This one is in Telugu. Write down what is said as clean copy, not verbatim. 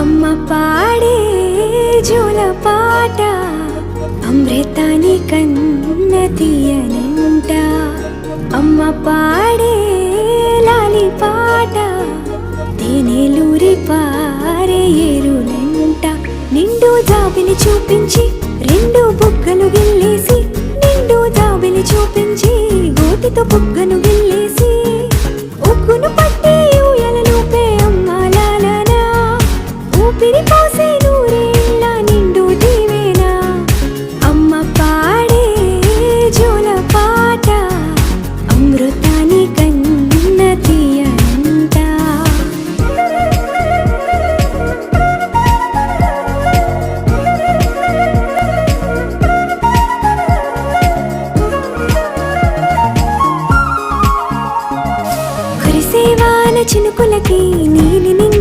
అమ్మ పాడే జోల పాట అమృతాని కన్న తీయనంట. అమ్మ పాడే లాలి పాట తేనెలూరి పారే ఏరులంట. నిండు జాబిలి చూపించి రెండు బుగ్గలు గిల్లేసి, నిండు జాబిలి చూపించి గోటితో బుగ్గను